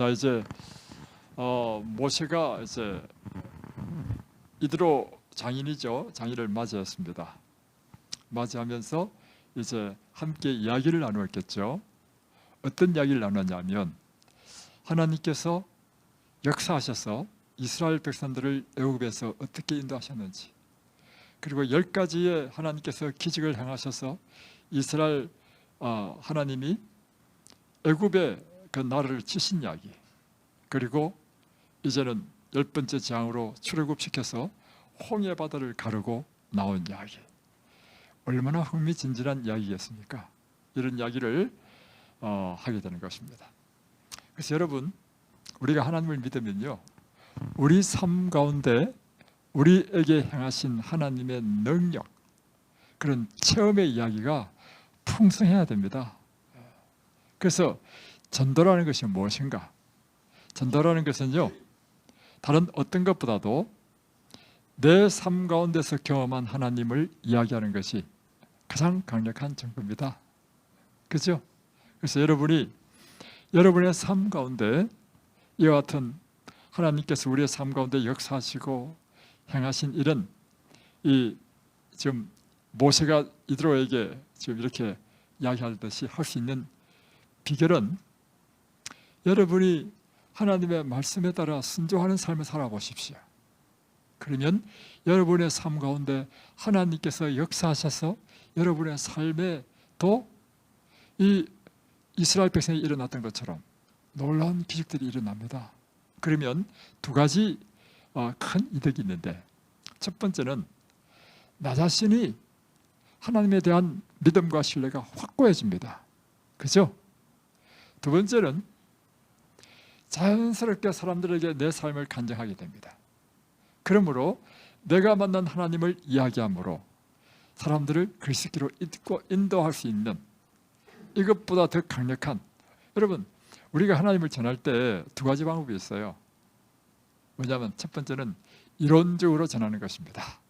자, 이제 모세가 이제 이드로 장인이죠. 장인을 맞이했습니다. 맞이하면서 이제 함께 이야기를 나누었겠죠. 어떤 이야기를 나눴냐면 하나님께서 역사하셔서 이스라엘 백성들을 애굽에서 어떻게 인도하셨는지, 그리고 10가지의 하나님께서 기적을 행하셔서 이스라엘 하나님이 애굽의 그 나라를 치신 이야기, 그리고 이제는 10번째 재앙으로 출애굽시켜서 홍해 바다를 가르고 나온 이야기, 얼마나 흥미진진한 이야기겠습니까? 이런 이야기를 하게 되는 것입니다. 그래서 여러분, 우리가 하나님을 믿으면요, 우리 삶 가운데 우리에게 행하신 하나님의 능력, 그런 체험의 이야기가 풍성해야 됩니다. 그래서 전도라는 것이 무엇인가? 전도라는 것은요, 다른 어떤 것보다도 내 삶 가운데서 경험한 하나님을 이야기하는 것이 가장 강력한 증거입니다. 그렇죠? 그래서 여러분의 삶 가운데 이와 같은 하나님께서 우리의 삶 가운데 역사하시고 행하신 일은 지금 모세가 이드로에게 지금 이렇게 이야기하듯이 할 수 있는 비결은, 여러분이 하나님의 말씀에 따라 순종하는 삶을 살아보십시오. 그러면 여러분의 삶 가운데 하나님께서 역사하셔서 여러분의 삶에 또 이 이스라엘 백성이 일어났던 것처럼 놀라운 기적들이 일어납니다. 그러면 두 가지 큰 이득이 있는데, 첫 번째는 나 자신이 하나님에 대한 믿음과 신뢰가 확고해집니다. 그죠? 두 번째는 자연스럽게 사람들에게 내 삶을 간증하게 됩니다. 그러므로 내가 만난 하나님을 이야기함으로 사람들을 그리스도로 인도할 수 있는, 이것보다 더 강력한, 여러분, 우리가 하나님을 전할 때 두 가지 방법이 있어요. 뭐냐면 첫 번째는 이론적으로 전하는 것입니다.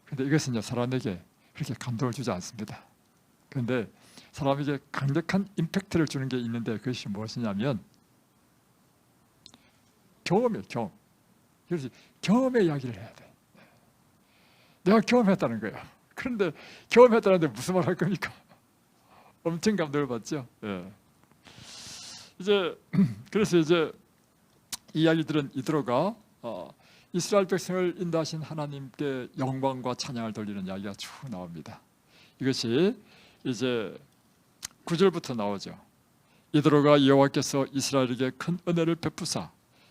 그런데 이것은 사람에게 그렇게 감동을 주지 않습니다. 그런데 사람에게 강력한 임팩트를 주는 게 있는데, 그것이 무엇이냐면 경험이에요. 경험. 그래서 경험의 이야기를 해야 돼. 내가 경험했다는 거야. 그런데 경험했다는데 무슨 말 할 겁니까? 엄청 감동을 받죠. 예. 그래서 이제 이 이야기들은 이드로가 이스라엘 백성을 인도하신 하나님께 영광과 찬양을 돌리는 이야기가 쭉 나옵니다. 이것이 이제 9절부터 나오죠. 이드로가 여호와께서 이스라엘에게 큰 은혜를 베푸사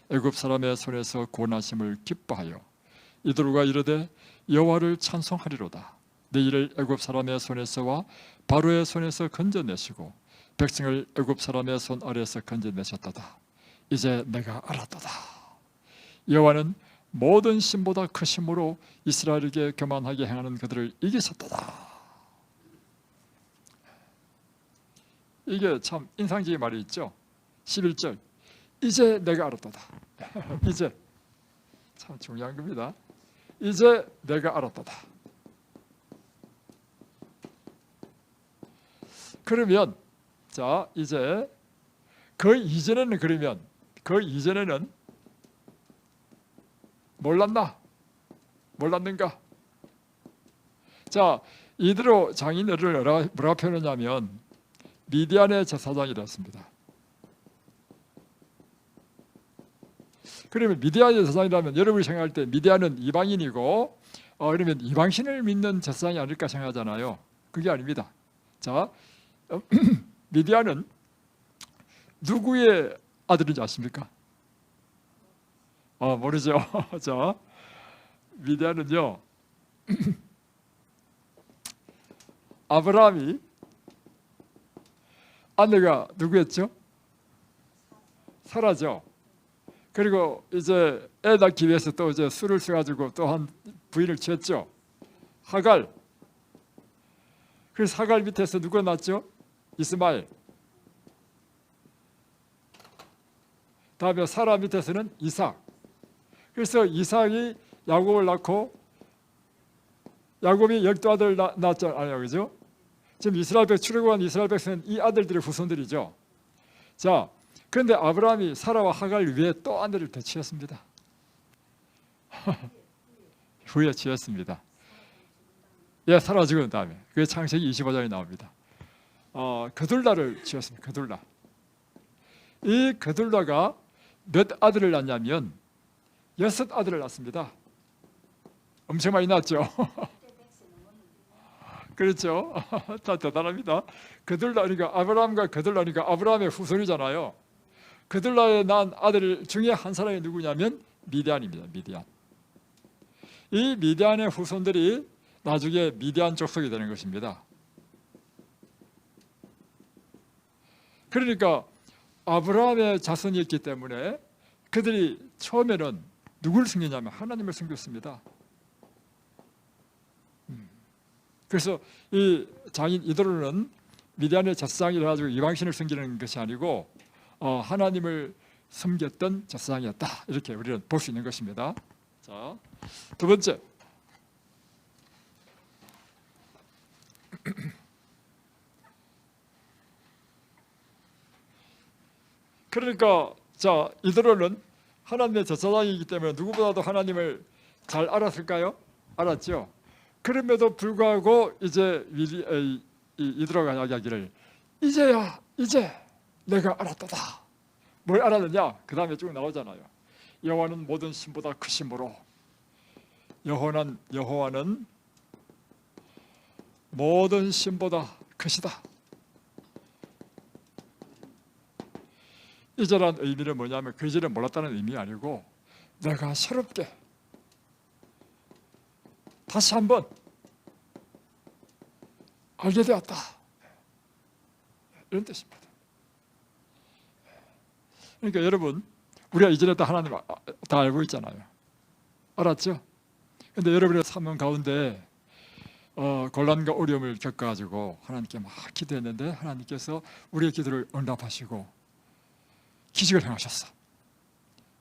애굽 사람의 손에서 구원하심을 기뻐하여 이드로가 이르되 여호와를 찬송하리로다. 내 이를 애굽 사람의 손에서와 바로의 손에서 건져내시고 백성을 애굽 사람의 손 아래에서 건져내셨도다. 이제 내가 알았도다. 여호와는 모든 신보다 크심으로 이스라엘에게 교만하게 행하는 그들을 이기셨도다. 이게 참 인상적인 말이 있죠. 11절, 이제 내가 알았도다. 이제 참 중요한 겁니다. 이제 내가 알았도다. 그러면 자, 이제 그 이전에는 몰랐는가? 자, 이드로 장인어른을 뭐라고 표현하냐면 미디안의 제사장이랬습니다. 그러면 미디안의 제사장이라면 여러분이 생각할 때 미디안은 이방인이고 그러면 이방신을 믿는 제사장이 아닐까 생각하잖아요. 그게 아닙니다. 자, 미디안은 누구의 아들인지 아십니까? 모르죠. 자, 미디안은요, 아브라함이 아내가 누구였죠? 사라죠. 그리고 이제 애 낳기 위해서 또 이제 술을 써가지고 또 한 부인을 취했죠. 하갈. 그래서 하갈 밑에서 누가 낳았죠? 이스마엘. 다음에 사라 밑에서는 이삭. 그래서 이삭이 야곱을 낳고 야곱이 12아들 낳았잖아요. 그죠? 지금 출애굽한 이스라엘 백성은 이 아들들의 후손들이죠. 자, 그런데 아브라함이 사라와 하갈 위에 또 아내를 더 취했습니다. 후에 취했습니다. 예, 사라 죽은 다음에. 그게 창세기 25장에 나옵니다. 그둘라를 취했습니다. 그둘라. 이 그둘라가 몇 아들을 낳냐면 6 아들을 낳습니다. 엄청 많이 낳았죠. 그렇죠. 다 대단합니다. 그둘라, 그러니까 아브라함과 그둘라니까 아브라함의 후손이잖아요. 그둘라의 낳은 아들 중에 한 사람이 누구냐면 미디안입니다. 미디안. 이 미디안의 후손들이 나중에 미디안 족속이 되는 것입니다. 그러니까 아브라함의 자손이었기 때문에 그들이 처음에는 누구를 섬기냐면 하나님을 섬겼습니다. 그래서 이 장인 이도로는 미디안의 제사장이라 가지고 이방신을 섬기는 것이 아니고 하나님을 섬겼던 제사장이었다, 이렇게 우리는 볼 수 있는 것입니다. 자, 두 번째, 그러니까 자, 이도로는 하나님의 제사장이기 때문에 누구보다도 하나님을 잘 알았을까요? 알았죠. 그럼에도 불구하고 이제 이도로가 이야기를 이제야 이제 내가 알았도다. 뭘 알았느냐? 그 다음에 쭉 나오잖아요. 여호와는 모든 신보다 크심으로, 여호와는 모든 신보다 크시다. 이제란 의미는 뭐냐면 그 이제는 몰랐다는 의미 아니고 내가 새롭게 다시 한번 알게 되었다, 이런 뜻입니다. 그러니까 여러분, 우리가 이전에 다 하나님 다 알고 있잖아요. 알았죠? 근데 여러분의 삶 가운데 곤란과 어려움을 겪어가지고 하나님께 막 기도했는데 하나님께서 우리의 기도를 응답하시고 기적을 행하셨어.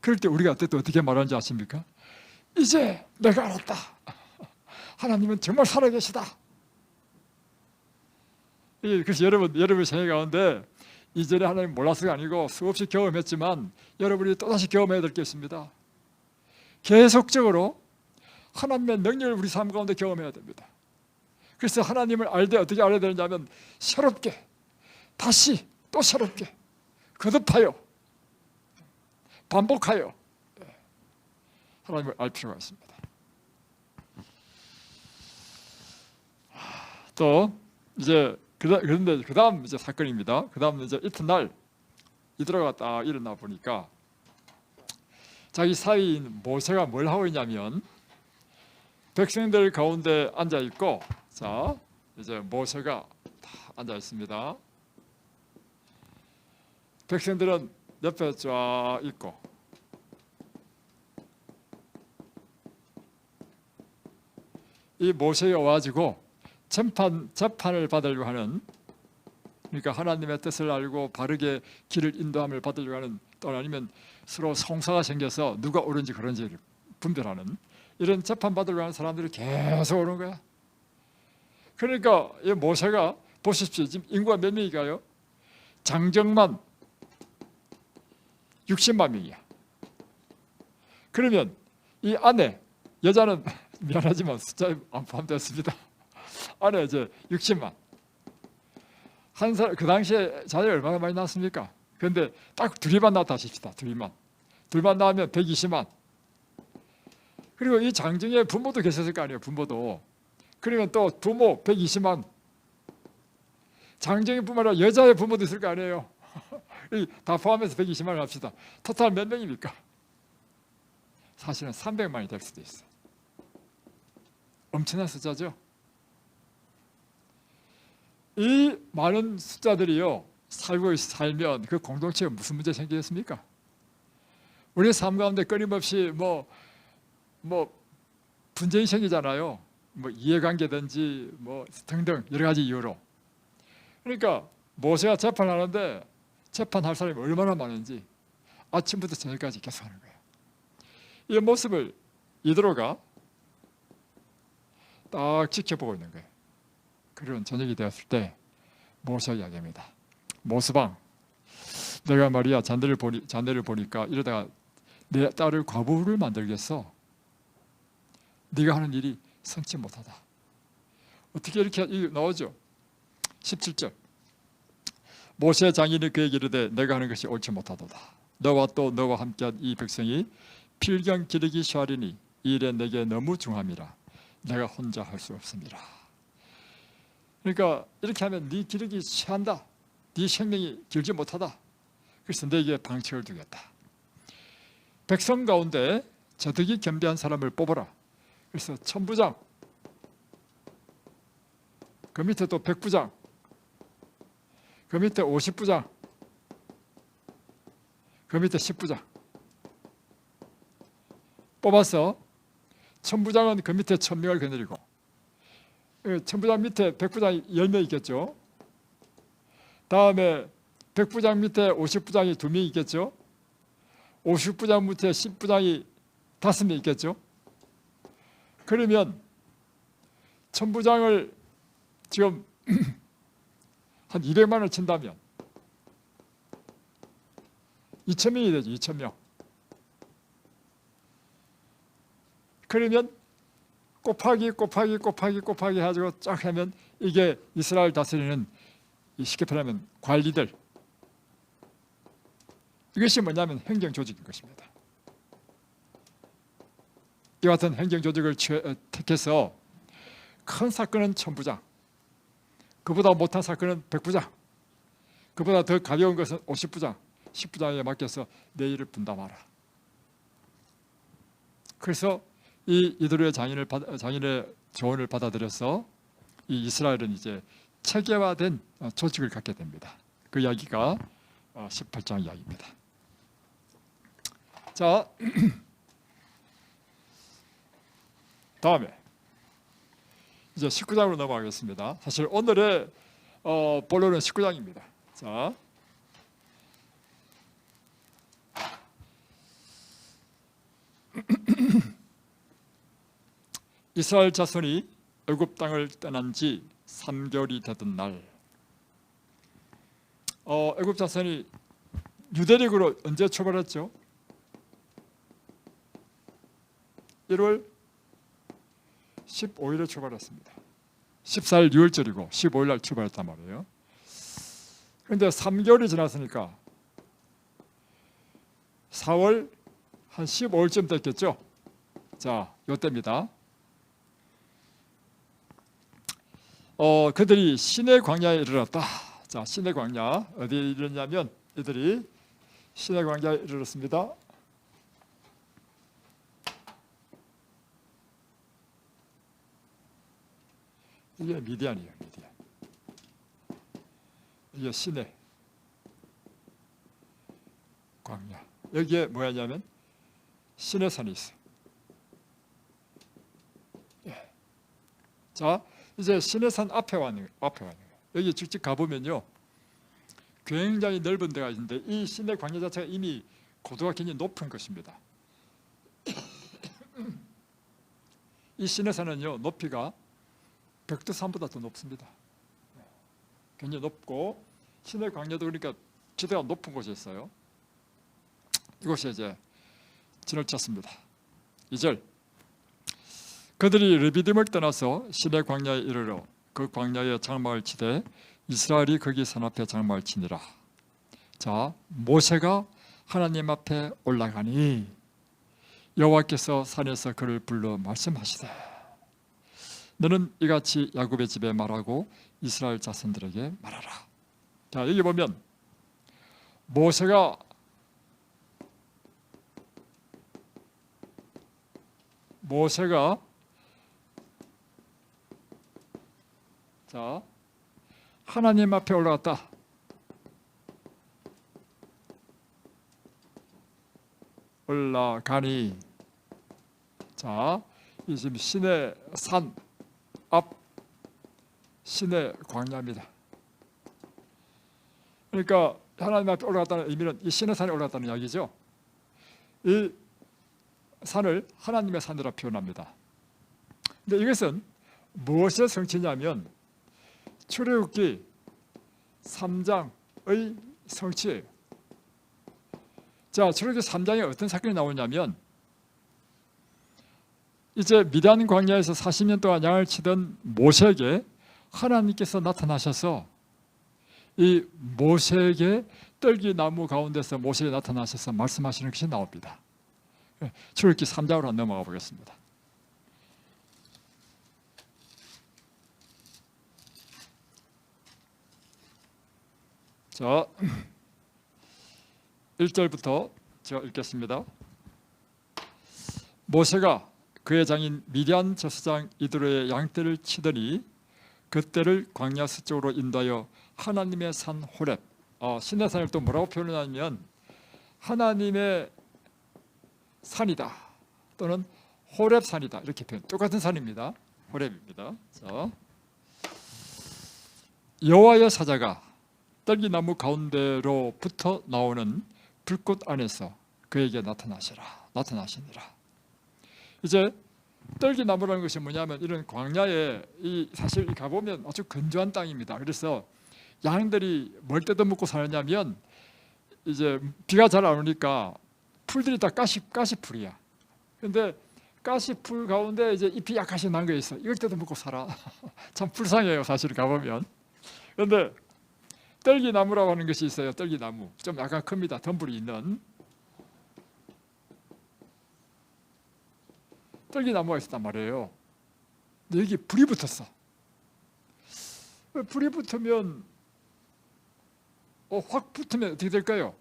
그럴 때 우리가 그때 또 어떻게 말하는지 아십니까? 이제 내가 알았다. 하나님은 정말 살아계시다. 그래서 여러분 생애 가운데 이전에 하나님 몰랐어가 아니고 수없이 경험했지만 여러분이 또다시 경험해야 될 게 있습니다. 계속적으로 하나님의 능력을 우리 삶 가운데 경험해야 됩니다. 그래서 하나님을 알 때 어떻게 알아야 되느냐면 새롭게, 다시 또 새롭게 거듭하여 반복하여 하나님을 알 필요가 있습니다. 또 이제 그런데 그 다음 이제 사건입니다. 그 다음 이제 이튿날 이도로가 딱 일어나 보니까 자기 사위인 모세가 뭘 하고 있냐면 백성들 가운데 앉아 있고, 자 이제 모세가 다 앉아 있습니다. 백성들은 옆에 쫙 있고, 이 모세가 와가지고 재판을 받으려고 하는, 그러니까 하나님의 뜻을 알고 바르게 길을 인도함을 받으려고 하는, 또 아니면 서로 송사가 생겨서 누가 옳은지 그런지를 분별하는 이런 재판 받으려고 하는 사람들이 계속 오는 거야. 그러니까 이 모세가 보십시오. 지금 인구가 몇 명이가요? 장정만 60만 명이야. 그러면 이 안에 여자는 미안하지만 숫자에 안 포함됐습니다. 안에 이제 60만. 한 사람 그 당시에 자녀 얼마나 많이 낳았습니까? 그런데 딱 둘이만 낳았다 하십시다. 둘만 낳으면 120만. 그리고 이 장정의 부모도 계셨을 거 아니에요. 부모도. 그러면 또 부모 120만. 장정의 뿐만 아니라 여자의 부모도 있을 거 아니에요. 다 포함해서 120만을 합시다. 토탈 몇 명입니까? 사실은 300만이 될 수도 있어요. 엄청난 숫자죠. 이 많은 숫자들이요 살면 그 공동체에 무슨 문제 생기겠습니까? 우리 삶 가운데 끊임없이 뭐 분쟁이 생기잖아요. 뭐 이해관계든지 뭐 등등 여러 가지 이유로. 그러니까 모세가 재판하는데 재판할 사람이 얼마나 많은지 아침부터 저녁까지 계속 하는 거예요. 이 모습을 이도로가 딱 지켜보고 있는 거예요. 그런 저녁이 되었을 때 모세가 이야기합니다. 모스방, 내가 말이야 자네를 보니까 이러다가 내 딸을 과부를 만들겠어. 네가 하는 일이 성치 못하다. 어떻게 이렇게 나오죠? 17절. 모세 장인이 그에게 이르되 내가 하는 것이 옳지 못하도다. 너와 또 너와 함께한 이 백성이 필경 기르기 쉬하리니 이 일에 내게 너무 중함이라. 내가 혼자 할 수 없습니다. 그러니까 이렇게 하면 네 기르기 쉬한다. 네 생명이 길지 못하다. 그래서 너에게 방책을 두겠다. 백성 가운데 저득이 겸비한 사람을 뽑아라. 그래서 천부장, 그 밑에 또 백부장, 그 밑에 50부장, 그 밑에 10부장 뽑아서 천부장은 그 밑에 1000명을 거느리고, 천부장 밑에 백부장이 10명 있겠죠. 다음에 백부장 밑에 50부장이 2명 있겠죠. 50부장 밑에 10부장이 5명 있겠죠. 그러면 천부장을 지금 한 200만 원을 친다면 2000명이 되죠. 2000명. 그러면 곱하기 해가지고 쫙 하면 이게 이스라엘 다스리는, 쉽게 표현하면 관리들, 이것이 뭐냐면 행정 조직인 것입니다. 이 같은 행정 조직을 택해서 큰 사건은 천부장, 그보다 못한 사건은 백부장, 그보다 더 가벼운 것은 50부장, 10부장에 맡겨서 내 일을 분담하라. 그래서 이들의 장인의 조언을 받아들여서 이 이스라엘은 이제 체계화된 조직을 갖게 됩니다. 그 이야기가 18장 이야기입니다. 자, 다음에 이제 19장으로 넘어가겠습니다. 사실 오늘의 본론은 19장입니다. 자, 이스라엘 자손이 애굽 땅을 떠난 지 3개월이 되던 날, 애굽 자손이 유대력으로 언제 출발했죠? 1월 15일에 출발했습니다. 14일 6월절이고 15일 날 출발했단 말이에요. 그런데 3개월이 지났으니까 4월 한 15일쯤 됐겠죠. 자, 요때입니다. 그들이 시내 광야에 이르렀다. 자, 시내 광야 어디에 이르렀냐면 이들이 시내 광야에 이르렀습니다. 이게 미디안이에요. 미디안. 이게 시내 광야. 여기에 뭐냐면 시내산이 있어. 예. 자, 이제 시내산 앞에 왔는 거예요. 여기 직접 가보면요, 굉장히 넓은 데가 있는데 이 시내 광야 자체가 이미 고도가 굉장히 높은 것입니다. 이 시내산은요, 높이가 백두산보다 더 높습니다. 굉장히 높고 시내 광야도 그러니까 지대가 높은 곳에 있어요. 이곳에 이제 진을 쳤습니다. 2절. 그들이 르비딤을 떠나서 시내 광야에 이르러 그 광야에 장막을 치되 이스라엘이 거기 산 앞에 장막을 치니라. 자, 모세가 하나님 앞에 올라가니 여호와께서 산에서 그를 불러 말씀하시되 너는 이같이 야곱의 집에 말하고 이스라엘 자손들에게 말하라. 자, 여기 보면 모세가 자, 하나님 앞에 올라갔다. 올라가니, 자, 이 지금 시내 산 앞 시내 광야입니다. 그러니까 하나님 앞에 올라갔다는 의미는 이 시내 산에 올라갔다는 이야기죠. 이 산을 하나님의 산이라 표현합니다. 근데 이것은 무엇의 성취냐면 출애굽기 3장의 성취예요. 자, 출애굽기 3장에 어떤 사건이 나오냐면 이제 미디안 광야에서 40년 동안 양을 치던 모세에게 하나님께서 나타나셔서 이 모세에게 떨기나무 가운데서 모세에 나타나셔서 말씀하시는 것이 나옵니다. 출애굽기 3장으로 넘어가 보겠습니다. 자, 1절부터 제가 읽겠습니다. 모세가 그의 장인 미디안 제사장 이드로의 양떼를 치더니 그때를 광야 서쪽으로 인도하여 하나님의 산 호렙, 시내산을 또 뭐라고 표현하냐면 하나님의 산이다 또는 호렙산이다 이렇게 표현. 똑같은 산입니다. 호렙입니다. 자, 여호와의 사자가 떨기나무 가운데로부터 나오는 불꽃 안에서 그에게 나타나시니라. 이제 떨기나무라는 것이 뭐냐면 이런 광야에 사실 가보면 아주 건조한 땅입니다. 그래서 양들이 뭘 뜯어먹고 사느냐면 이제 비가 잘 안 오니까 풀들이 다 가시풀이야. 근데 가시풀 가운데 이제 잎이 약간씩 난 게 있어. 이걸 뜯어먹고 살아. 참 불쌍해요, 사실 가보면. 그런데 떨기나무라고 하는 것이 있어요. 떨기나무 좀 약간 큽니다. 덤불이 있는 떨기나무가 있었단 말이에요. 근데 여기 불이 붙었어. 불이 붙으면 확 붙으면 어떻게 될까요?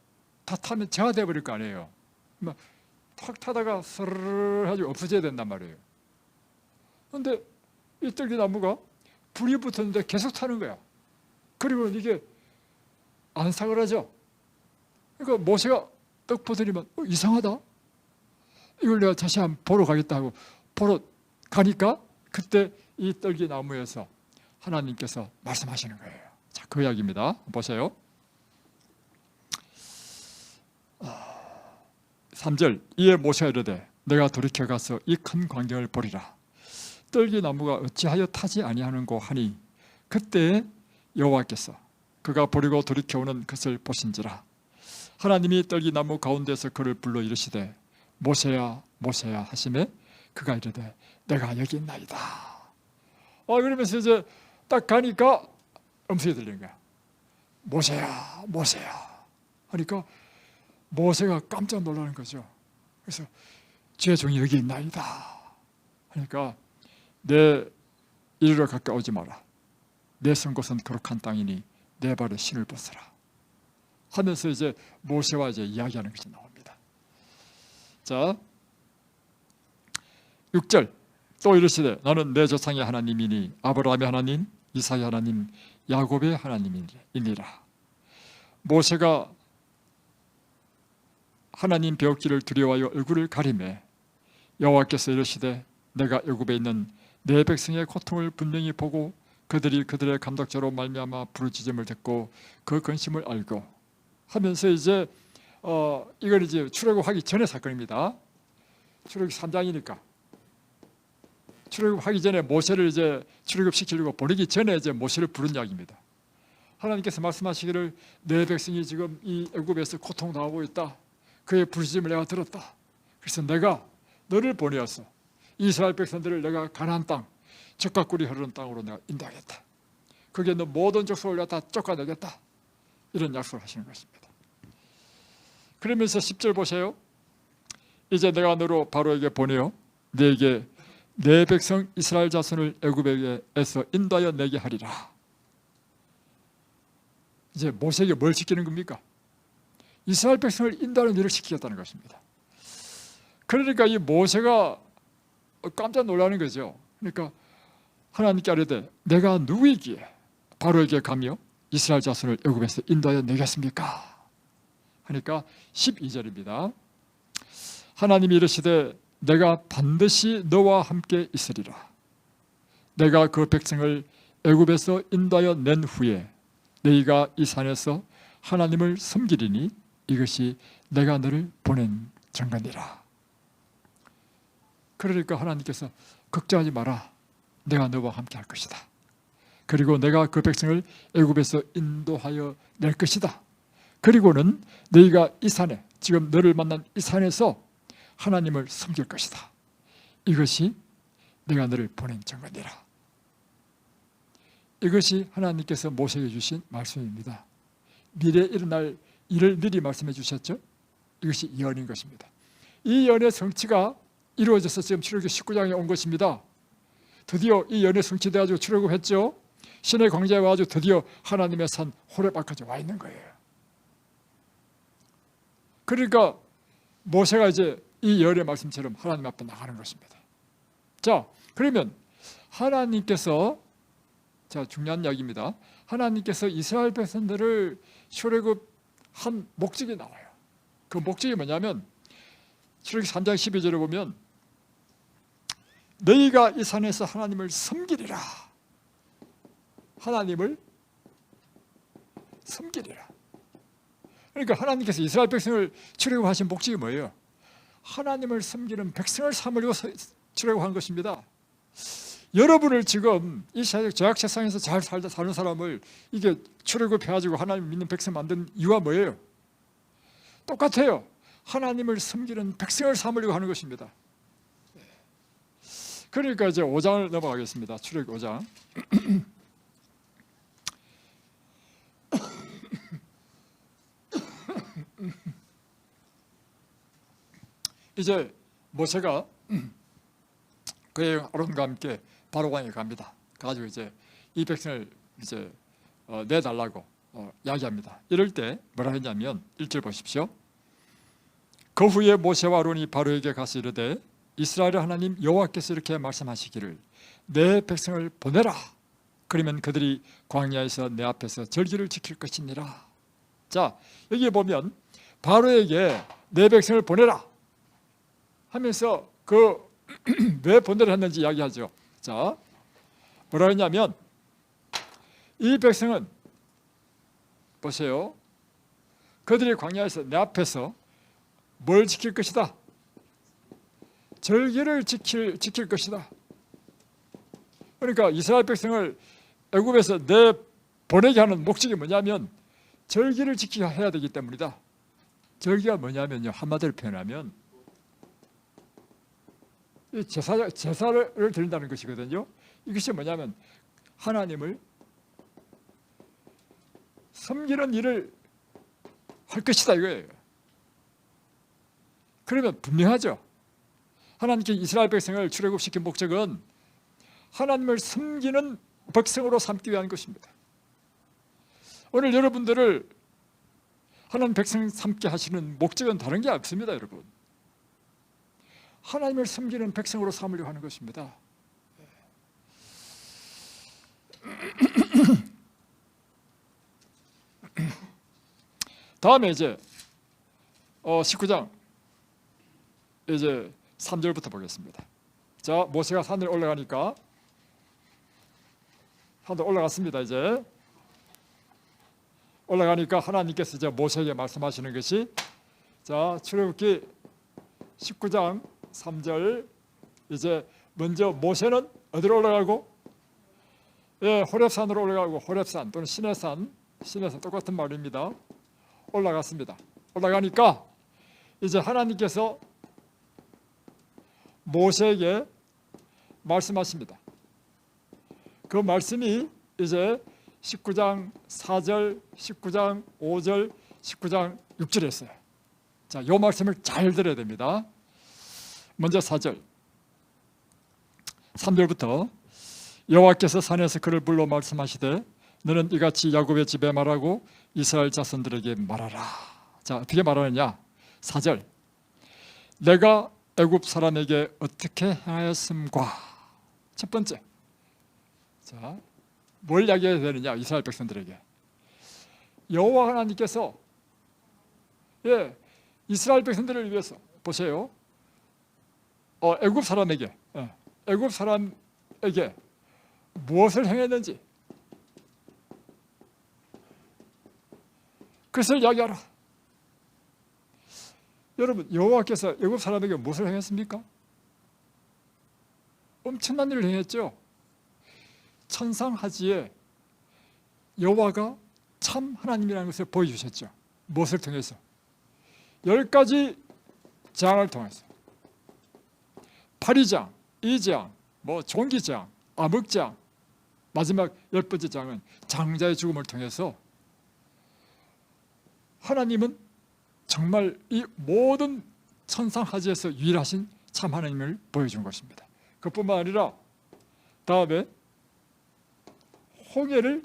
다 타면 재화돼 버릴 거 아니에요. 확 타다가 스르르 하고 없어져야 된단 말이에요. 그런데 이 떨기나무가 불이 붙었는데 계속 타는 거야. 그리고 이게 안 사그라져. 그러니까 모세가 떡 보더니만 이상하다. 이걸 내가 다시 한번 보러 가겠다 하고 보러 가니까 그때 이 떨기나무에서 하나님께서 말씀하시는 거예요. 자, 그 이야기입니다. 보세요. 3절 이에 모세가 이르되 내가 돌이켜 가서 이 큰 광경을 보리라. 떨기나무가 어찌하여 타지 아니하는고 하니 그때 여호와께서 그가 버리고 돌이켜오는 것을 보신지라. 하나님이 떨기나무 가운데서 그를 불러 이르시되 모세야 모세야 하시매 그가 이르되 내가 여기 있나이다. 그러면서 이제 딱 가니까 음성이 들리는 거야. 모세야 모세야 하니까 모세가 깜짝 놀라는 거죠. 그래서 주의 종이 여기 있나이다 하니까 내 이리로 가까우지 마라. 내 선 곳은 거룩한 땅이니 내 발에 신을 벗어라 하면서 이제 모세와 이제 이야기하는 것이 나옵니다. 자, 6절 또 이르시되 나는 내 조상의 하나님이니 아브라함의 하나님, 이삭의 하나님, 야곱의 하나님이니라. 모세가 하나님 배웠기를 두려워하여 얼굴을 가리매 여호와께서 이르시되 내가 애굽에 있는 내 백성의 고통을 분명히 보고 그들이 그들의 감독자로 말미암아 부르짖음을 듣고 그 근심을 알고 하면서 이제 이걸 이제 출애굽하기 전의 사건입니다. 출애굽 3장이니까 출애굽하기 전에 모세를 이제 출애굽시키려고 보내기 전에 이제 모세를 부른 이야기입니다. 하나님께서 말씀하시기를 내 백성이 지금 이 애굽에서 고통당하고 있다. 그의 부르짖음을 내가 들었다. 그래서 내가 너를 보내어서 이스라엘 백성들을 내가 가나안 땅 젖과 꿀이 흐르는 땅으로 내가 인도하겠다. 거기에 너 모든 족속을 내가 다 쫓아내겠다. 이런 약속을 하시는 것입니다. 그러면서 10절 보세요. 이제 내가 너로 바로에게 보내어 너에게 내 백성 이스라엘 자손을 애굽에게서 인도하여 내게 하리라. 이제 모세에게 뭘 시키는 겁니까? 이스라엘 백성을 인도하는 일을 시키겠다는 것입니다. 그러니까 이 모세가 깜짝 놀라는 거죠. 그러니까 하나님께 아뢰되 내가 누구이기에 바로에게 가며 이스라엘 자손을 애굽에서 인도하여 내겠습니까? 하니까 12절입니다. 하나님이 이르시되 내가 반드시 너와 함께 있으리라. 내가 그 백성을 애굽에서 인도하여 낸 후에 너희가 이 산에서 하나님을 섬기리니 이것이 내가 너를 보낸 증거니라. 그러니까 하나님께서 걱정하지 마라. 내가 너와 함께 할 것이다. 그리고 내가 그 백성을 애굽에서 인도하여 낼 것이다. 그리고는 너희가 이 산에 지금 너를 만난 이 산에서 하나님을 섬길 것이다. 이것이 내가 너를 보낸 증거니라. 이것이 하나님께서 모세에게 주신 말씀입니다. 미래에 일어날 일을 미리 말씀해 주셨죠. 이것이 예언인 것입니다. 이 예언의 성취가 이루어져서 지금 출애굽기 19장에 온 것입니다. 드디어 이 예언의 성취되어가지고 출애굽했죠. 신의 광야에 와가지고 드디어 하나님의 산 호렙 앞까지 와 있는 거예요. 그러니까 모세가 이제 이 예언의 말씀처럼 하나님 앞에 나가는 것입니다. 자, 그러면 하나님께서, 자, 중요한 이야기입니다. 하나님께서 이스라엘 백성들을 출애굽한 목적이 나와요. 그 목적이 뭐냐면 출애굽기 3장 12절에 보면 너희가 이 산에서 하나님을 섬기리라. 하나님을 섬기리라. 그러니까 하나님께서 이스라엘 백성을 출애굽하신 목적이 뭐예요? 하나님을 섬기는 백성을 삼으려고 출애굽한 것입니다. 여러분을 지금 이 죄악 세상에서 잘 사는 사람을 이게 출애굽해가지고 하나님 믿는 백성 만든 이유가 뭐예요? 똑같아요. 하나님을 섬기는 백성을 삼으려고 하는 것입니다. 그러니까 이제 5장을 넘어가겠습니다. 출애굽 5장. 이제 모세가 그의 아론과 함께 바로왕에 갑니다. 가지고 이제 이 백성을 이제 내달라고 이야기합니다. 이럴 때 뭐라 했냐면 1절 보십시오. 그 후에 모세와 아론이 바로에게 가서 이르되 이스라엘의 하나님 여호와께서 이렇게 말씀하시기를 내 백성을 보내라. 그러면 그들이 광야에서 내 앞에서 절기를 지킬 것이니라. 자, 여기 보면 바로에게 내 백성을 보내라 하면서 그 왜 보내라 했는지 이야기하죠. 자, 뭐라 했냐면 이 백성은 보세요. 그들이 광야에서 내 앞에서 뭘 지킬 것이다? 절기를 지킬 것이다. 그러니까 이스라엘 백성을 애굽에서 보내게 하는 목적이 뭐냐면 절기를 지켜야 해야 되기 때문이다. 절기가 뭐냐면요, 한마디로 표현하면 제사를 드린다는 것이거든요. 이것이 뭐냐면 하나님을 섬기는 일을 할 것이다 이거예요. 그러면 분명하죠. 하나님께 이스라엘 백성을 출애굽시킨 목적은 하나님을 섬기는 백성으로 삼기 위한 것입니다. 오늘 여러분들을 하나님 백성 삼게 하시는 목적은 다른 게 없습니다. 여러분, 하나님을 섬기는 백성으로 삼으려고 하는 것입니다. 다음에 이제 19장 이제 3절부터 보겠습니다. 자, 모세가 산을 올라가니까 산을 올라갔습니다. 이제 올라가니까 하나님께서 이제 모세에게 말씀하시는 것이, 자, 출애굽기 19장 3절, 이제 먼저 모세는 어디로 올라가고? 예, 호렙산으로 올라가고, 호렙산 또는 시내산 똑같은 말입니다. 올라갔습니다. 올라가니까 이제 하나님께서 모세에게 말씀하십니다. 그 말씀이 이제 19장 4절, 19장 5절, 19장 6절에 있어요. 자, 이 말씀을 잘 들어야 됩니다. 먼저 4절, 3절부터 여호와께서 산에서 그를 불러 말씀하시되 너는 이같이 야곱의 집에 말하고 이스라엘 자손들에게 말하라. 자, 어떻게 말하느냐? 4절, 내가 애굽 사람에게 어떻게 행하였음과. 첫 번째, 자, 뭘 이야기해야 되느냐? 이스라엘 백성들에게 여호와 하나님께서 이스라엘 백성들을 위해서 보세요. 애굽 사람에게 무엇을 행했는지 그것을 이야기하라. 여러분, 여호와께서 애굽 사람에게 무엇을 행했습니까? 엄청난 일을 행했죠. 천상하지에 여호와가 참 하나님이라는 것을 보여주셨죠. 무엇을 통해서? 10가지 장을 통해서 8위장, 2장, 종기장, 암흑장, 마지막 10번째 장은 장자의 죽음을 통해서 하나님은 정말 이 모든 천상하지에서 유일하신 참 하나님을 보여준 것입니다. 그뿐만 아니라 다음에 홍해를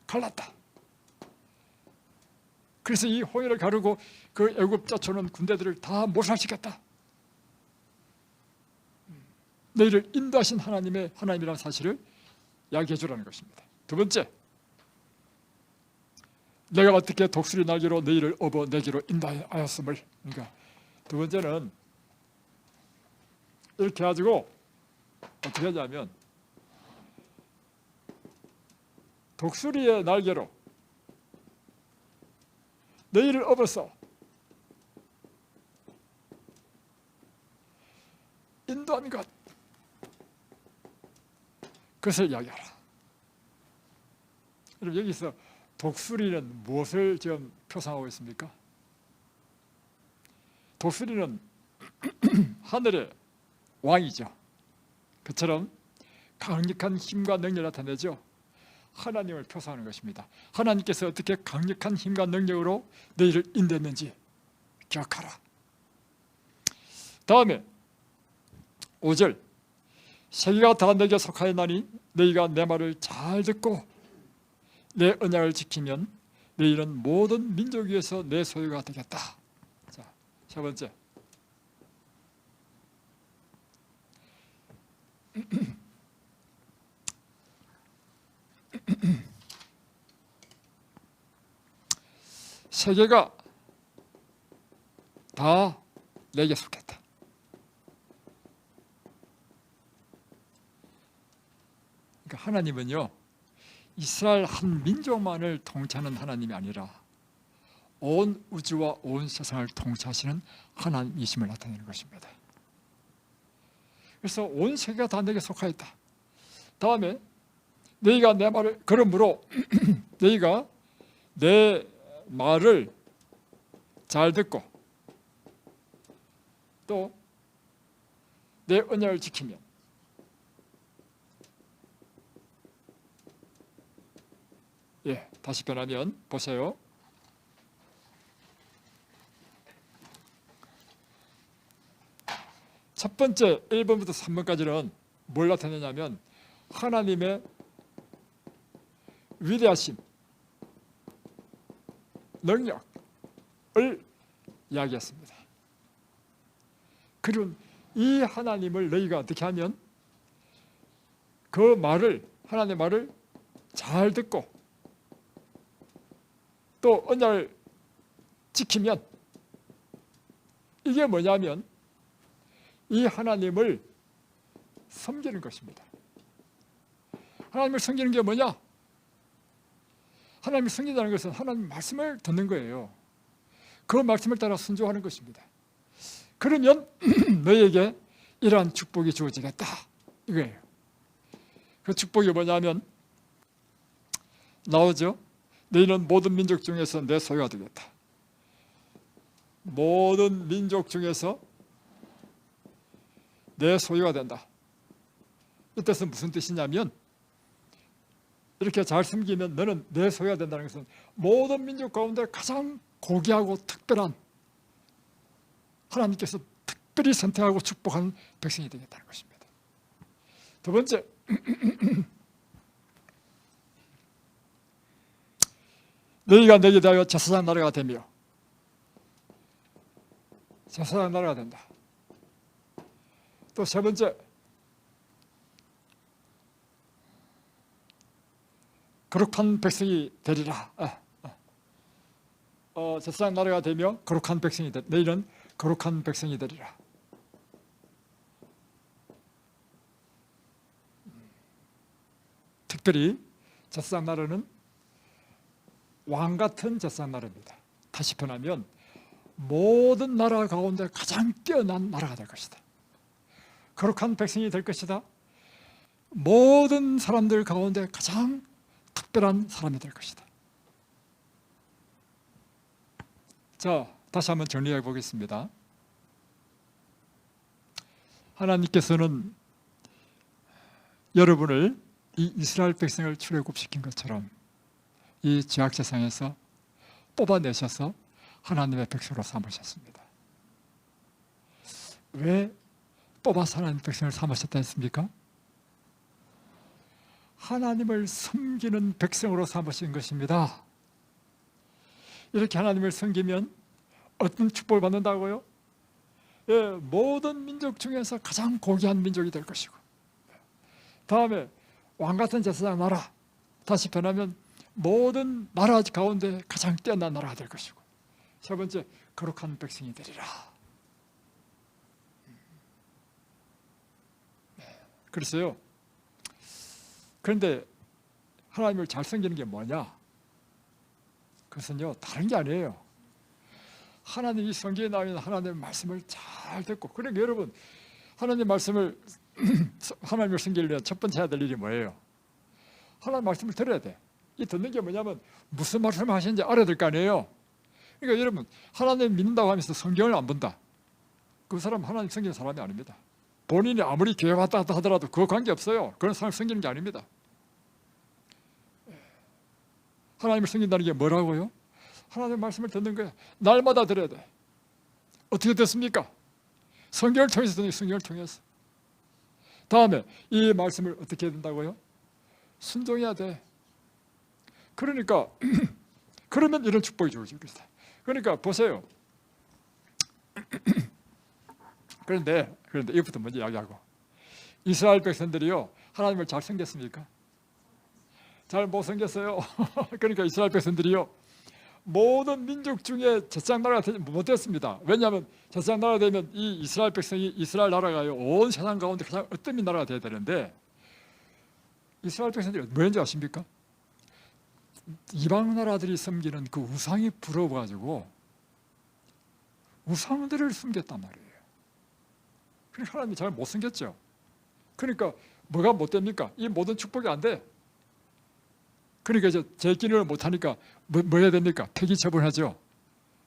갈랐다. 그래서 이 홍해를 가르고 그 애굽 쫓아오는 군대들을 다 몰살시켰다. 너희를 인도하신 하나님이라는 사실을 이야기해 주라는 것입니다. 두 번째, 내가 어떻게 독수리 날개로 너희를 업어 내게로 인도하였음을. 그러니까 두 번째는 이렇게 해가지고 어떻게 하냐면 독수리의 날개로 너희를 업어서 인도한 것, 그것을 이야기하라. 여러분, 여기서 독수리는 무엇을 지금 표상하고 있습니까? 독수리는 하늘의 왕이죠. 그처럼 강력한 힘과 능력을 나타내죠. 하나님을 표상하는 것입니다. 하나님께서 어떻게 강력한 힘과 능력으로 너희를 인도했는지 기억하라. 다음에 5절, 세계가 다 내게 속하였나니 너희가 내 말을 잘 듣고 내 언약을 지키면 너희는 모든 민족 위에서 내 소유가 되겠다. 자, 세 번째, 세계가 다 내게 속했다. 그러니까 하나님은요, 이스라엘 한 민족만을 통치하는 하나님이 아니라 온 우주와 온 세상을 통치하시는 하나님이심을 나타내는 것입니다. 그래서 온 세계가 다 내게 속하였다. 다음에 너희가 내 말을, 그러므로 너희가 내 말을 잘 듣고 또 내 언약을 지키면 다시 변하면 보세요. 첫 번째 1번부터 3번까지는 뭘 나타내냐면 하나님의 위대하심, 능력을 이야기했습니다. 그리고 이 하나님을 너희가 어떻게 하면 그 말을, 하나님의 말을 잘 듣고 또 언약을 지키면, 이게 뭐냐면 이 하나님을 섬기는 것입니다. 하나님을 섬기는 게 뭐냐? 하나님을 섬긴다는 것은 하나님 말씀을 듣는 거예요. 그 말씀을 따라 순종하는 것입니다. 그러면 너희에게 이러한 축복이 주어지겠다, 이거예요. 그 축복이 뭐냐면 나오죠. 너희는 모든 민족 중에서 내 소유가 되겠다. 모든 민족 중에서 내 소유가 된다. 이 뜻은 무슨 뜻이냐면 이렇게 잘 섬기면 너는 내 소유가 된다는 것은 모든 민족 가운데 가장 고귀하고 특별한, 하나님께서 특별히 선택하고 축복한 백성이 되겠다는 것입니다. 두 번째, 너희가 내게 대하여 제사장 나라가 되며, 제사장 나라가 된다. 또 세 번째, 거룩한 백성이 되리라. 제사장 나라가 되며 거룩한 백성이 되리라. 너희는 거룩한 백성이 되리라. 특별히 제사장 나라는 왕 같은 제사장 나라입니다. 다시 표현하면 모든 나라 가운데 가장 뛰어난 나라가 될 것이다. 거룩한 백성이 될 것이다. 모든 사람들 가운데 가장 특별한 사람이 될 것이다. 자, 다시 한번 정리해 보겠습니다. 하나님께서는 여러분을 이 이스라엘 백성을 출애굽시킨 것처럼 이 죄악 세상에서 뽑아내셔서 하나님의 백성으로 삼으셨습니다. 왜 뽑아서 하나님의 백성을 삼으셨다 했습니까? 하나님을 섬기는 백성으로 삼으신 것입니다. 이렇게 하나님을 섬기면 어떤 축복을 받는다고요? 예, 모든 민족 중에서 가장 고귀한 민족이 될 것이고, 다음에 왕같은 제사장 나라, 다시 변하면 모든 나라 가운데 가장 뛰어난 나라가 될 것이고, 세 번째, 거룩한 백성이 되리라. 그랬어요. 그런데 하나님을 잘 섬기는 게 뭐냐? 그것은요, 다른 게 아니에요. 하나님이 성경에 나오는 하나님의 말씀을 잘 듣고, 그러니까 여러분, 하나님의 말씀을 하나님을 섬기려면 첫 번째 해야 될 일이 뭐예요? 하나님 말씀을 들어야 돼. 이 듣는 게 뭐냐면 무슨 말씀을 하시는지 알아야 될 거 아니에요. 그러니까 여러분, 하나님 믿는다고 하면서 성경을 안 본다, 그 사람 하나님 섬기는 사람이 아닙니다. 본인이 아무리 교회 왔다 갔다 하더라도 그거 관계없어요. 그런 사람을 섬기는 게 아닙니다. 하나님을 섬긴다는 게 뭐라고요? 하나님의 말씀을 듣는 거야. 날마다 들어야 돼. 어떻게 됐습니까? 성경을 통해서 듣는, 성경을 통해서. 다음에 이 말씀을 어떻게 해야 된다고요? 순종해야 돼. 그러니까 그러면 이런 축복이 주어지고 있어요. 그러니까 보세요. 그런데 이것부터 먼저 이야기하고, 이스라엘 백성들이요, 하나님을 잘 섬겼습니까? 잘 못 섬겼어요. 그러니까 이스라엘 백성들이요, 모든 민족 중에 제사장 나라가 못됐습니다. 왜냐하면 제사장 나라가 되면 이 이스라엘 백성이, 이스라엘 나라가요, 온 세상 가운데 가장 으뜸인 나라가 돼야 되는데, 이스라엘 백성들이 뭐였는지 아십니까? 이방 나라들이 섬기는 그 우상이 부러워가지고 우상들을 섬겼단 말이에요. 그러니까 하나님이 잘 못 섬겼죠. 그러니까 뭐가 못 됩니까? 이 모든 축복이 안 돼. 그러니까 이제 제기를 못하니까 뭐 해야 됩니까? 폐기 처분하죠.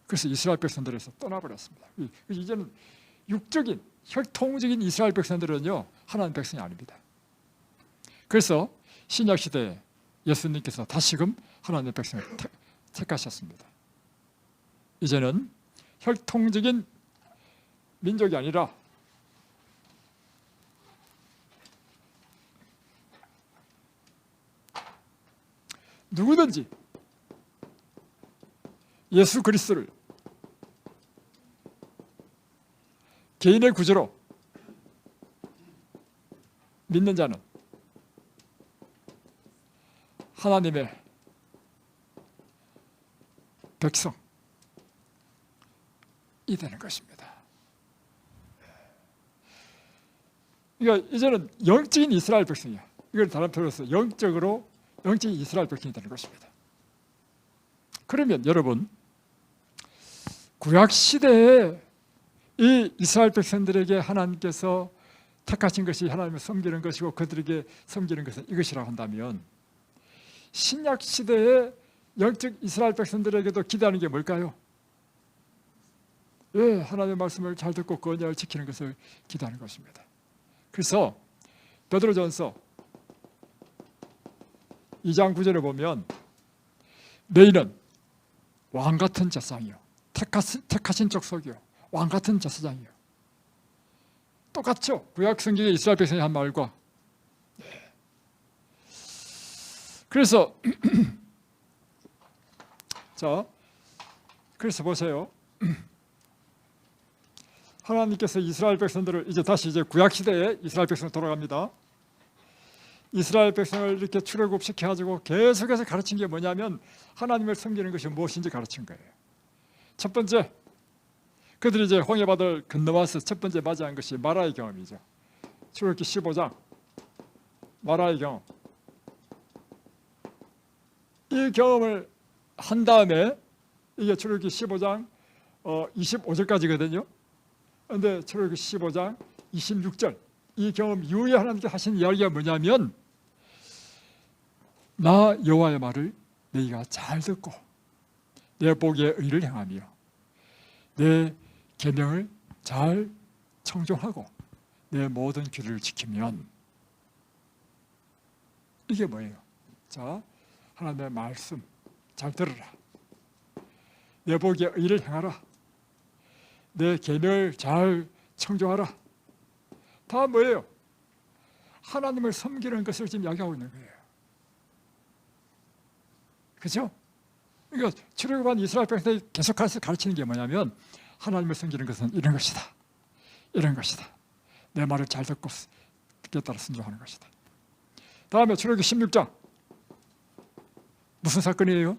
그래서 이스라엘 백성들에서 떠나버렸습니다. 이제는 육적인, 혈통적인 이스라엘 백성들은요, 하나님 백성이 아닙니다. 그래서 신약 시대에 예수님께서 다시금 하나님의 백성을 택하셨습니다. 이제는 혈통적인 민족이 아니라 누구든지 예수 그리스도를 개인의 구주로 믿는 자는 하나님의 백성이 되는 것입니다. 그러니까 이제는 영적인 이스라엘 백성이야. 이걸 다른 표현으로서 영적인 이스라엘 백성이 되는 것입니다. 그러면 여러분, 구약 시대에 이 이스라엘 백성들에게 하나님께서 택하신 것이 하나님을 섬기는 것이고 그들에게 섬기는 것은 이것이라고 한다면, 신약 시대의 영적 이스라엘 백성들에게도 기대하는 게 뭘까요? 예, 하나님의 말씀을 잘 듣고 그 언약을 지키는 것을 기대하는 것입니다. 그래서 베드로전서 2장 9절에 보면, 너희는 왕같은 제사장이요, 택하신 족속이요, 왕같은 제사장이요. 똑같죠? 구약 성경의 이스라엘 백성이 한 말과. 그래서 자, 그래서 보세요. 하나님께서 이스라엘 백성들을 이제 구약 시대에 이스라엘 백성 돌아갑니다. 이스라엘 백성을 이렇게 출애굽시켜 가지고 계속해서 가르친 게 뭐냐면, 하나님을 섬기는 것이 무엇인지 가르친 거예요. 첫 번째, 그들이 이제 홍해바다를 건너와서 첫 번째 맞이한 것이 마라의 경험이죠. 출애굽기 15장 마라의 경험. 이 경험을 한 다음에, 이게 출애굽기 15장 25절까지거든요. 그런데 출애굽기 15장 26절, 이 경험 이후에 하나님께 하신 이야기가 뭐냐면, 나 여호와의 말을 너희가 잘 듣고 내 보기에 의를 행하며 내 계명을 잘 청종하고 내 모든 규례를 지키면 이게 뭐예요? 자, 하나님의 말씀 잘 들으라. 내 보기에 의를 행하라. 내 계명을 잘 청종하라. 다 뭐예요? 하나님을 섬기는 것을 지금 이야기하고 있는 거예요. 그렇죠? 그러니까 출애굽한 이스라엘 백성이 계속해서 가르치는 게 뭐냐면 하나님을 섬기는 것은 이런 것이다. 이런 것이다. 내 말을 잘 듣고 듣기에 따라 순종하는 것이다. 다음에 출애굽기 16장 무슨 사건이에요?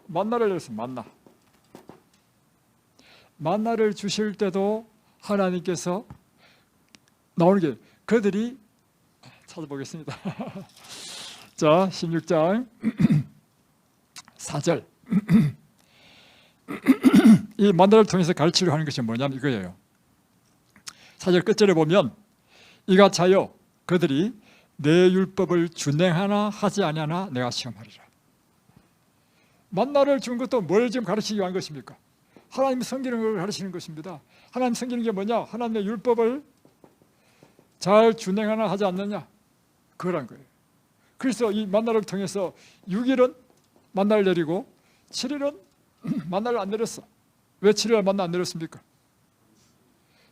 만나를 내렸어요. 만나를 주실 때도 하나님께서 나오는 게 그들이 찾아보겠습니다. 자, 16장 4절 이 만나를 통해서 가르치려고 하는 것이 뭐냐면 이거예요. 4절 끝절에 보면 이같이 하여 그들이 내 율법을 준행하나 하지 아니하나 내가 시험하리라. 만나를 준 것도 뭘 지금 가르치기 위한 것입니까? 하나님 섬기는 걸 가르치는 것입니다. 하나님 섬기는 게 뭐냐? 하나님의 율법을 잘 준행하나 하지 않느냐? 그거란 거예요. 그래서 이 만나를 통해서 6일은 만나를 내리고 7일은 만나를 안 내렸어. 왜 7일 만나 안 내렸습니까?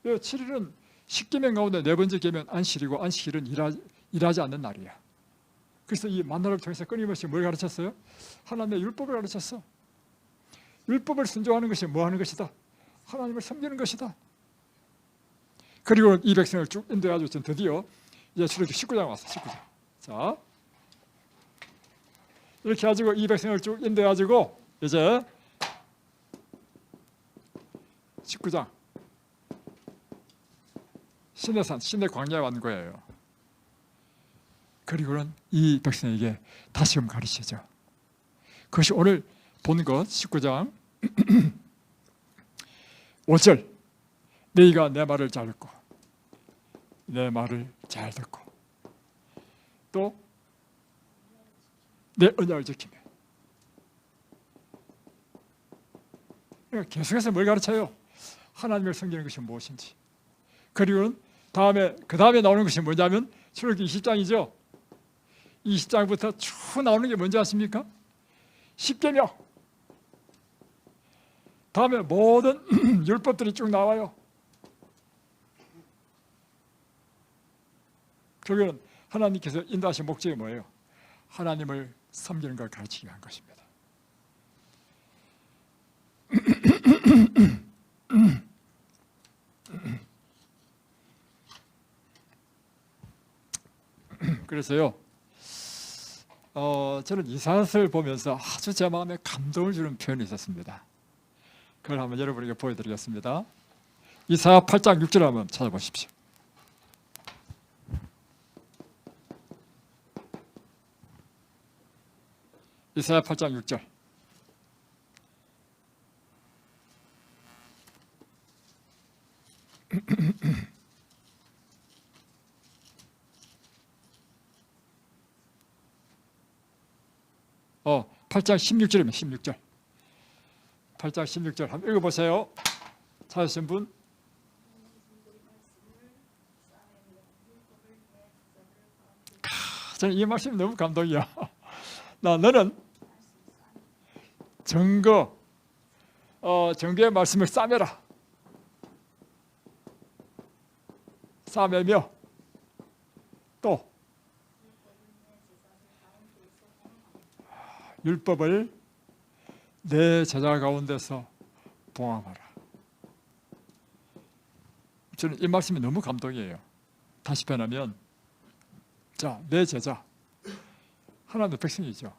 7일은 십계명 가운데 네 번째 계명 안식일이고 안식일은 일하지 않는 날이야. 그래서 이 만나를 통해서 끊임없이 뭘 가르쳤어요? 하나님의 율법을 가르쳤어. 율법을 순종하는 것이 뭐 하는 것이다? 하나님을 섬기는 것이다. 그리고 이 백성을 쭉 인도해가지고 드디어 이제 출애굽기 19장 왔어. 19장. 자, 이렇게 가지고 이 백성을 쭉 인도해가지고 이제 19장 시내산, 시내 광야에 왔는 거예요. 그리고는 이 백성에게 다시금 가르치죠. 그것이 오늘 본 것 19장 5절 너희가 내 말을 잘 듣고 내 말을 잘 듣고 또 내 언약을 지키며 계속해서 뭘 가르쳐요? 하나님을 섬기는 것이 무엇인지. 그리고 그 다음에 나오는 것이 뭐냐면 출애굽기 20장이죠. 20장부터 쭉 나오는 게 뭔지 아십니까? 십계명. 다음에 모든 율법들이 쭉 나와요. 결국은 하나님께서 인도하신 목적이 뭐예요? 하나님을 섬기는 걸 가르치기 위한 것입니다. 그래서요, 저는 이사야서를 보면서 아주 제 마음에 감동을 주는 표현이 있었습니다. 그걸 한번 여러분에게 보여드리겠습니다. 이사야 8장 6절 한번 찾아보십시오. 이사야 8장 6절. 어, 8장 16절입니다. 16절. 8장 16절 한번 읽어보세요. 찾으신 분? 저는 이 말씀이 너무 감동이야. 너는 정거의 말씀을 싸매라. 싸매며 또 율법을 내 제자 가운데서 봉합하라. 저는 이 말씀이 너무 감동이에요. 다시 변하면 자, 내 제자 하나님의 백성이죠.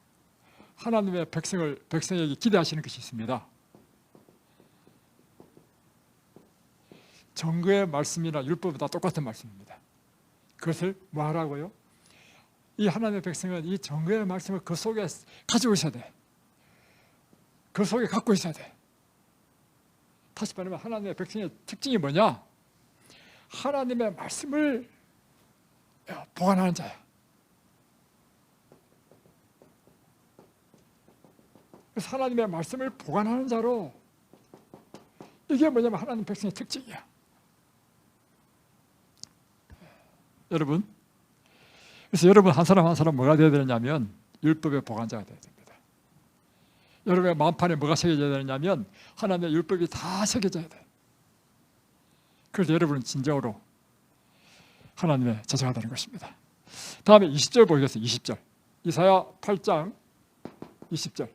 하나님의 백성에게 기대하시는 것이 있습니다. 정거의 말씀이나 율법은 다 똑같은 말씀입니다. 그것을 뭐 하라고요? 이 하나님의 백성은 이 정거의 말씀을 그 속에 가지고 있어야 돼. 그 속에 갖고 있어야 돼. 다시 말하면 하나님의 백성의 특징이 뭐냐? 하나님의 말씀을 보관하는 자야. 그래서 하나님의 말씀을 보관하는 자로 이게 뭐냐면 하나님 백성의 특징이야. 여러분, 그래서 여러분 한 사람 한 사람 뭐가 되어야 되느냐면 율법의 보관자가 되어야 됩니다. 여러분의 마음판에 뭐가 새겨져야 되느냐면 하나님의 율법이 다 새겨져야 돼. 그래서 여러분은 진정으로 하나님의 제자가 되는 것입니다. 다음에 20절 보겠습니다. 20절. 이사야 8장 20절.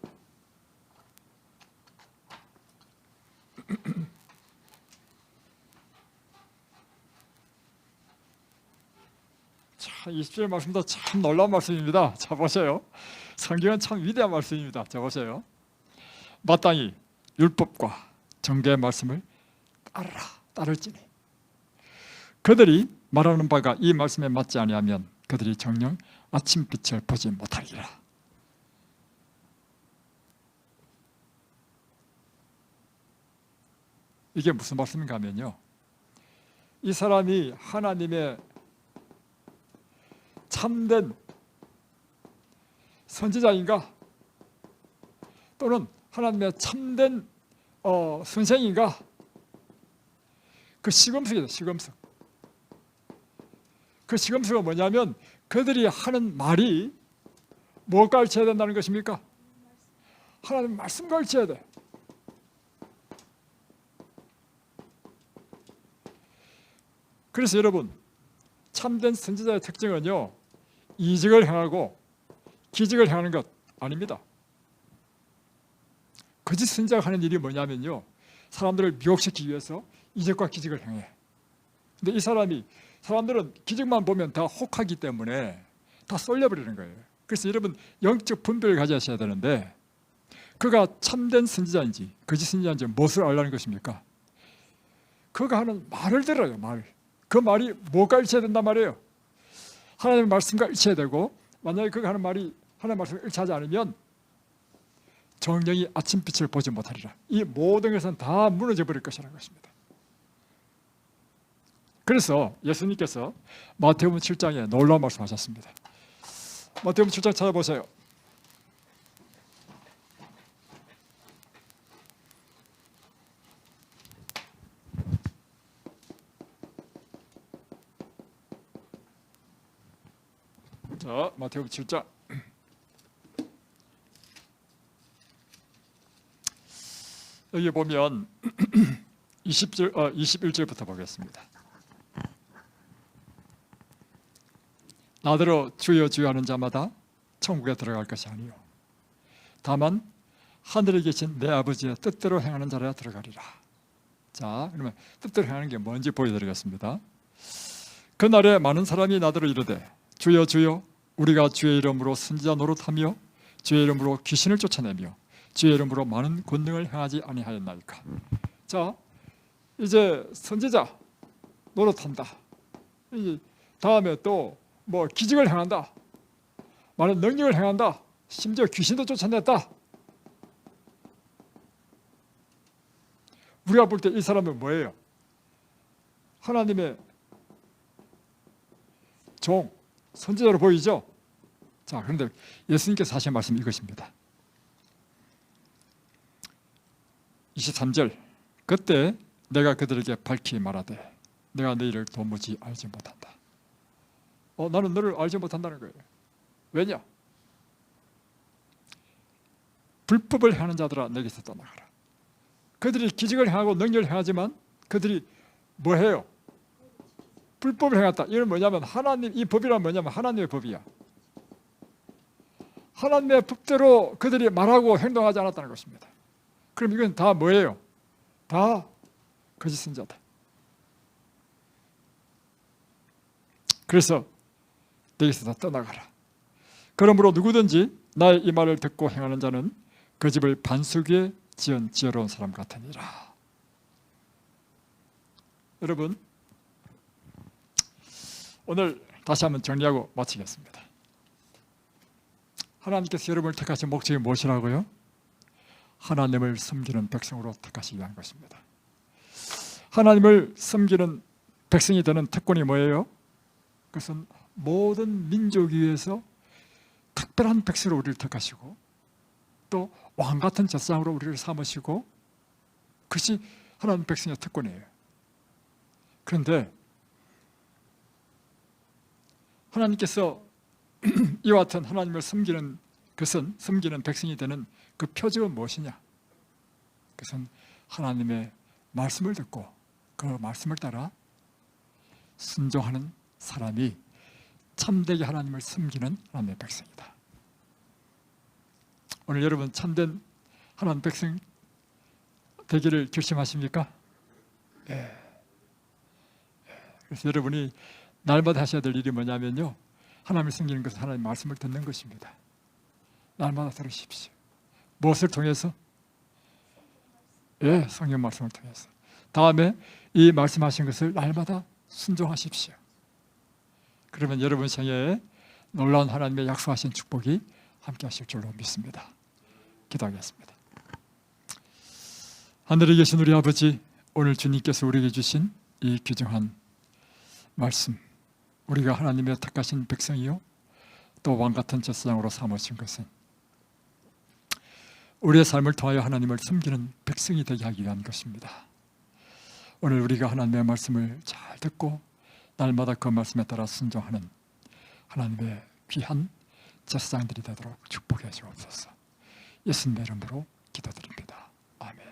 자, 20절 말씀도 참 놀라운 말씀입니다. 자, 보세요. 성경은 참 위대한 말씀입니다. 자, 보세요. 마땅히 율법과 정죄의 말씀을 따를지니 그들이 말하는 바가 이 말씀에 맞지 아니하면 그들이 정녕 아침빛을 보지 못하리라. 이게 무슨 말씀인가 하면요, 이 사람이 하나님의 참된 선지자인가 또는 하나님의 참된 선생인가, 그 시금석이다. 시금석. 그 시금석은 뭐냐면 그들이 하는 말이 뭐 가르쳐야 된다는 것입니까? 하나님 말씀 가르쳐야 돼. 그래서 여러분, 참된 선지자의 특징은요, 이직을 행하고 기직을 행하는 것 아닙니다. 거짓 선지자가 하는 일이 뭐냐면요, 사람들을 미혹시키기 위해서 이직과 기직을 행해. 근데 이 사람들은 기직만 보면 다 혹하기 때문에 다 쏠려버리는 거예요. 그래서 여러분 영적 분별을 가져야 되는데, 그가 참된 선지자인지 거짓 선지자인지 무엇을 알라는 것입니까? 그가 하는 말을 들어요. 그 말이 뭐 가르쳐야 된단 말이에요? 하나님의 말씀과 일치해야 되고, 만약에 그가 하는 말이 하나님의 말씀과 일치하지 않으면 정령이 아침빛을 보지 못하리라. 이 모든 것은 다 무너져 버릴 것이라는 것입니다. 그래서 예수님께서 마태복음 7장에 놀라운 말씀하셨습니다. 마태복음 7장 찾아보세요. 자, 마태복음 7장 여기 보면 21절부터 보겠습니다. 나더러 주여 주여 하는 자마다 천국에 들어갈 것이 아니요 다만 하늘에 계신 내 아버지의 뜻대로 행하는 자라 들어가리라. 자, 그러면 뜻대로 행하는 게 뭔지 보여드리겠습니다. 그날에 많은 사람이 나더러 이르되 주여 주여 우리가 주의 이름으로 선지자 노릇하며 주의 이름으로 귀신을 쫓아내며 주의 이름으로 많은 권능을 행하지 아니하였나이까. 자, 이제 선지자 노릇한다. 다음에 또 뭐 기적을 행한다. 많은 능력을 행한다. 심지어 귀신도 쫓아냈다. 우리가 볼 때 이 사람은 뭐예요? 하나님의 종, 선지자로 보이죠? 자, 그런데 예수님께서 하신 말씀이 이것입니다. 23절. 그때 내가 그들에게 밝히 말하되 내가 너희를 도무지 알지 못한다. 나는 너를 알지 못한다는 거예요. 왜냐? 불법을 행하는 자들아 내게서 떠나가라. 그들이 기적을 행하고 능력을 행하지만 그들이 뭐 해요? 불법을 행했다. 이건 뭐냐면 하나님, 이 법이란 뭐냐면 하나님의 법이야. 하나님의 법대로 그들이 말하고 행동하지 않았다는 것입니다. 그럼 이건 다 뭐예요? 다 거짓 선지자다. 그래서 내게서 다 떠나가라. 그러므로 누구든지 나의 이 말을 듣고 행하는 자는 그 집을 반석 위에 지은 지혜로운 사람 같으니라. 여러분, 오늘 다시 한번 정리하고 마치겠습니다. 하나님께서 여러분을 택하신 목적이 무엇이라고요? 하나님을 섬기는 백성으로 택하시기 위한 것입니다. 하나님을 섬기는 백성이 되는 특권이 뭐예요? 그것은 모든 민족 위에서 특별한 백성으로 우리를 택하시고 또 왕같은 제사장으로 우리를 삼으시고, 그것이 하나님 백성의 특권이에요. 그런데 하나님께서 이와 같은 하나님을 섬기는 것은, 섬기는 백성이 되는 그 표적은 무엇이냐? 그것은 하나님의 말씀을 듣고 그 말씀을 따라 순종하는 사람이 참되게 하나님을 섬기는 하나님의 백성이다. 오늘 여러분 참된 하나님 백성 되기를 결심하십니까? 예. 그래서 여러분이 날마다 하셔야 될 일이 뭐냐면요, 하나님을 섬기는 것은 하나님의 말씀을 듣는 것입니다. 날마다 들으십시오. 무엇을 통해서? 예, 성경 말씀을 통해서. 다음에 이 말씀하신 것을 날마다 순종하십시오. 그러면 여러분 생애에 놀라운 하나님의 약속하신 축복이 함께 하실 줄로 믿습니다. 기도하겠습니다. 하늘에 계신 우리 아버지, 오늘 주님께서 우리에게 주신 이 귀중한 말씀, 우리가 하나님의 택하신 백성이요 또 왕같은 제사장으로 삼으신 것은 우리의 삶을 통하여 하나님을 섬기는 백성이 되게 하기 위한 것입니다. 오늘 우리가 하나님의 말씀을 잘 듣고 날마다 그 말씀에 따라 순종하는 하나님의 귀한 제사장들이 되도록 축복해 주옵소서. 예수님의 이름으로 기도드립니다. 아멘.